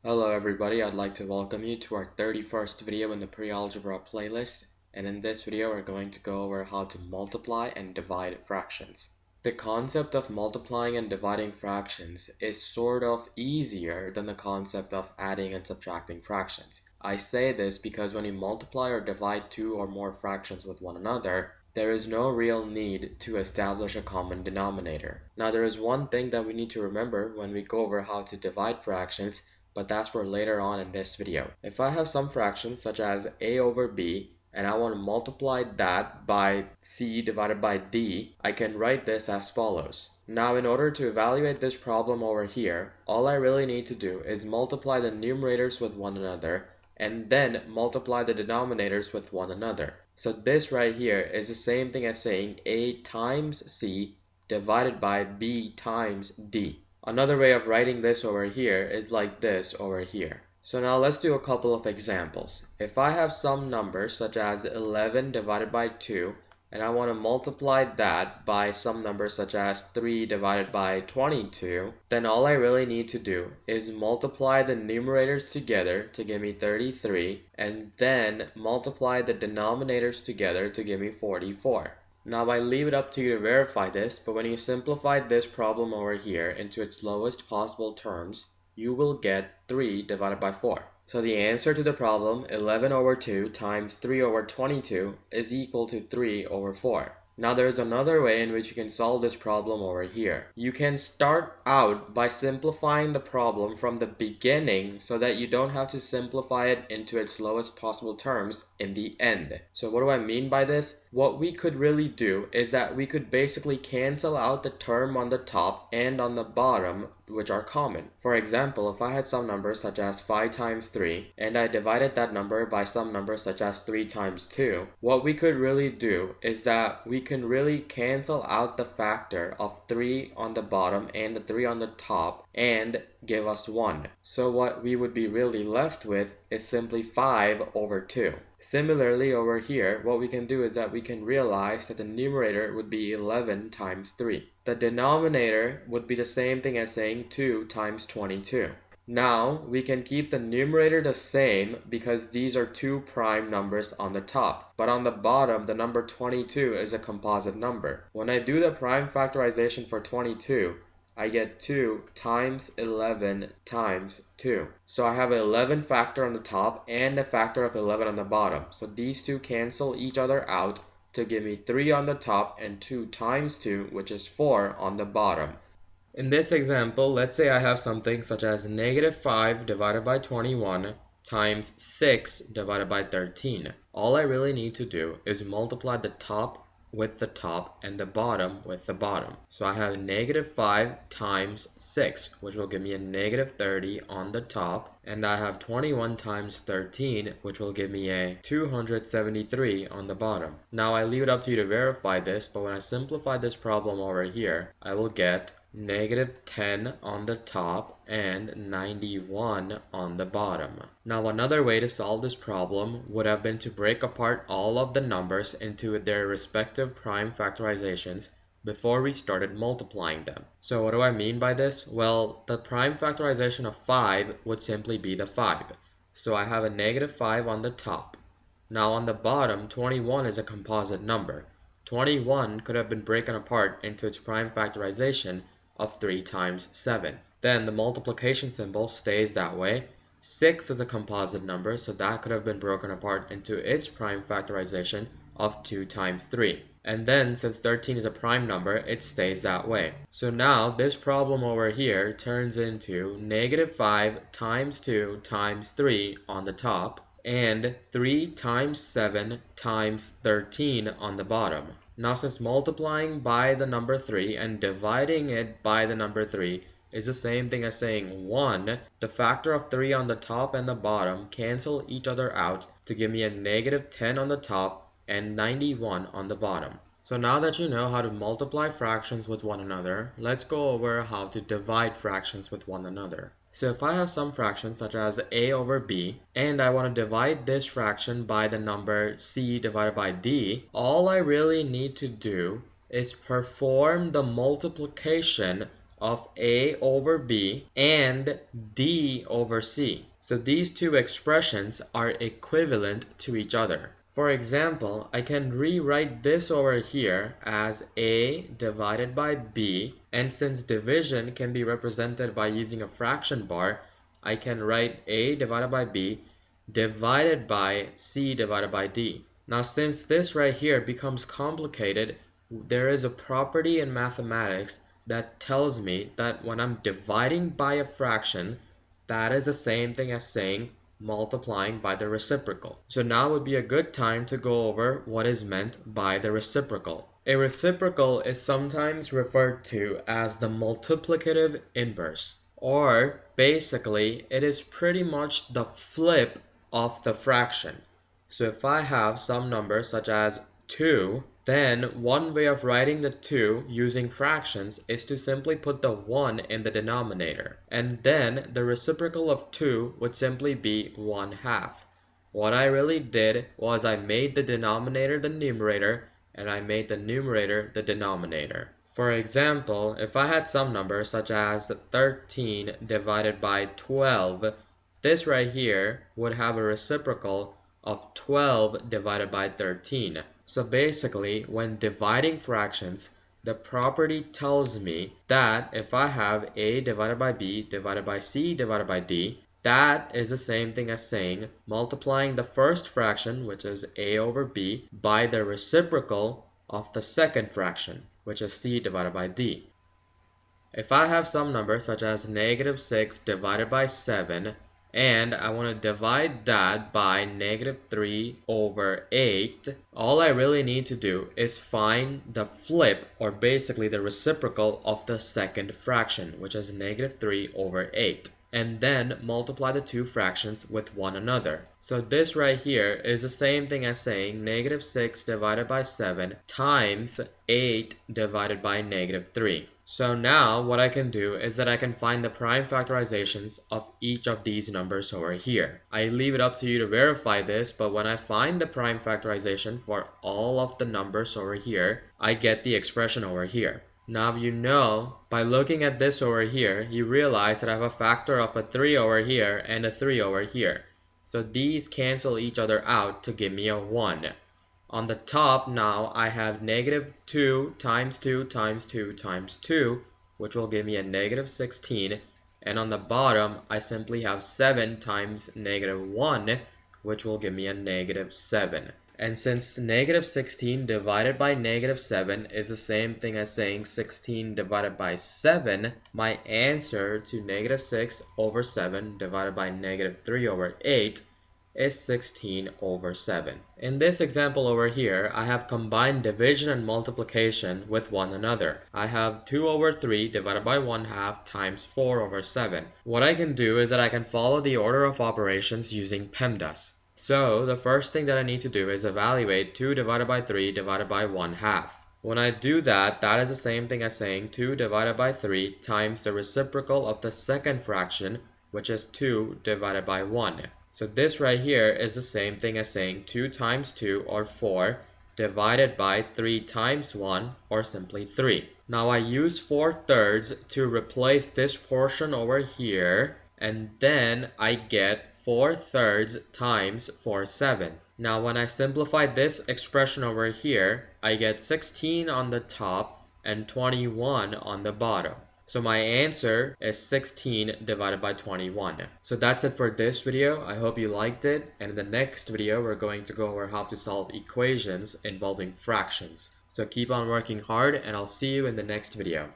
Hello everybody, I'd like to welcome you to our 31st video in the pre-algebra playlist, and in this video we're going to go over how to multiply and divide fractions. The concept of multiplying and dividing fractions is sort of easier than the concept of adding and subtracting fractions. I say this because when you multiply or divide two or more fractions with one another, there is no real need to establish a common denominator. Now there is one thing that we need to remember when we go over how to divide fractions, but that's for later on in this video. If I have some fractions such as a over b, and I want to multiply that by c divided by d, I can write this as follows. Now in order to evaluate this problem over here, all I really need to do is multiply the numerators with one another and then multiply the denominators with one another. So this right here is the same thing as saying a times c divided by b times d. Another way of writing this over here is like this over here. So now let's do a couple of examples. If I have some number such as 11 divided by 2, and I want to multiply that by some number such as 3 divided by 22, then all I really need to do is multiply the numerators together to give me 33, and then multiply the denominators together to give me 44. Now I leave it up to you to verify this, but when you simplify this problem over here into its lowest possible terms, you will get 3 divided by 4. So the answer to the problem, 11 over 2 times 3 over 22, is equal to 3 over 4. Now there's another way in which you can solve this problem over here. You can start out by simplifying the problem from the beginning so that you don't have to simplify it into its lowest possible terms in the end. So what do I mean by this? What we could really do is that we could basically cancel out the term on the top and on the bottom, which are common. For example, if I had some number such as 5 times 3 and I divided that number by some number such as 3 times 2, what we could really do is that we can really cancel out the factor of 3 on the bottom and the 3 on the top and give us 1. So what we would be really left with is simply 5 over 2. Similarly over here, what we can do is that we can realize that the numerator would be 11 times 3. The denominator would be the same thing as saying 2 times 22. Now, we can keep the numerator the same because these are two prime numbers on the top. But on the bottom, the number 22 is a composite number. When I do the prime factorization for 22, I get 2 times 11 times 2. So I have an 11 factor on the top and a factor of 11 on the bottom. So these two cancel each other out to give me 3 on the top and 2 times 2, which is 4 on the bottom. In this example, let's say I have something such as negative 5 divided by 21 times 6 divided by 13. All I really need to do is multiply the top with the top and the bottom with the bottom. So I have negative 5 times 6, which will give me a negative 30 on the top, and I have 21 times 13, which will give me a 273 on the bottom. Now I leave it up to you to verify this, but when I simplify this problem over here, I will get negative 10 on the top and 91 on the bottom. Now another way to solve this problem would have been to break apart all of the numbers into their respective prime factorizations before we started multiplying them. So what do I mean by this? Well, the prime factorization of 5 would simply be the 5. So I have a negative 5 on the top. Now on the bottom, 21 is a composite number. 21 could have been broken apart into its prime factorization of 3 times 7. Then the multiplication symbol stays that way. 6 is a composite number, so that could have been broken apart into its prime factorization of 2 times 3. And then, since 13 is a prime number, it stays that way. So now, this problem over here turns into negative 5 times 2 times 3 on the top, and 3 times 7 times 13 on the bottom. Now since multiplying by the number 3 and dividing it by the number 3 is the same thing as saying 1, the factor of 3 on the top and the bottom cancel each other out to give me a negative 10 on the top and 91 on the bottom. So now that you know how to multiply fractions with one another, let's go over how to divide fractions with one another. So if I have some fraction such as a over b, and I want to divide this fraction by the number c divided by d, all I really need to do is perform the multiplication of A over B and D over C. So these two expressions are equivalent to each other. For example, I can rewrite this over here as A divided by B, and since division can be represented by using a fraction bar, I can write A divided by B divided by C divided by D. Now since this right here becomes complicated, there is a property in mathematics that tells me that when I'm dividing by a fraction, that is the same thing as saying multiplying by the reciprocal. So now would be a good time to go over what is meant by the reciprocal. A reciprocal is sometimes referred to as the multiplicative inverse, or basically it is pretty much the flip of the fraction. So if I have some number such as 2, then one way of writing the 2 using fractions is to simply put the 1 in the denominator. And then the reciprocal of 2 would simply be 1/2. What I really did was I made the denominator the numerator and I made the numerator the denominator. For example, if I had some number such as 13 divided by 12, this right here would have a reciprocal of 12 divided by 13. So basically, when dividing fractions, the property tells me that if I have A divided by B divided by C divided by D, that is the same thing as saying multiplying the first fraction, which is A over B, by the reciprocal of the second fraction, which is C divided by D. If I have some number such as -6 divided by 7, and I want to divide that by -3 over 8, all I really need to do is find the flip, or basically the reciprocal of the second fraction, which is -3 over 8. And then multiply the two fractions with one another. So this right here is the same thing as saying -6 divided by 7 times 8 divided by -3. So now what I can do is that I can find the prime factorizations of each of these numbers over here. I leave it up to you to verify this, but when I find the prime factorization for all of the numbers over here, I get the expression over here. Now you know, by looking at this over here, you realize that I have a factor of a 3 over here and a 3 over here. So these cancel each other out to give me a 1. On the top now, I have -2 times 2 times 2 times 2, which will give me a -16. And on the bottom, I simply have 7 times -1, which will give me a -7. And since -16 divided by -7 is the same thing as saying 16 divided by 7, my answer to -6 over 7 divided by -3 over 8 is 16 over 7. In this example over here, I have combined division and multiplication with one another. I have 2 over 3 divided by 1/2 times 4 over 7. What I can do is that I can follow the order of operations using PEMDAS. So the first thing that I need to do is evaluate 2 divided by 3 divided by 1/2. When I do that, that is the same thing as saying 2 divided by 3 times the reciprocal of the second fraction, which is 2 divided by 1. So this right here is the same thing as saying 2 times 2, or 4, divided by 3 times 1, or simply 3. Now I use 4/3 to replace this portion over here, and then I get 4/3 times 4/7. Now when I simplify this expression over here, I get 16 on the top and 21 on the bottom. So my answer is 16 divided by 21. So that's it for this video. I hope you liked it. And in the next video, we're going to go over how to solve equations involving fractions. So keep on working hard, and I'll see you in the next video.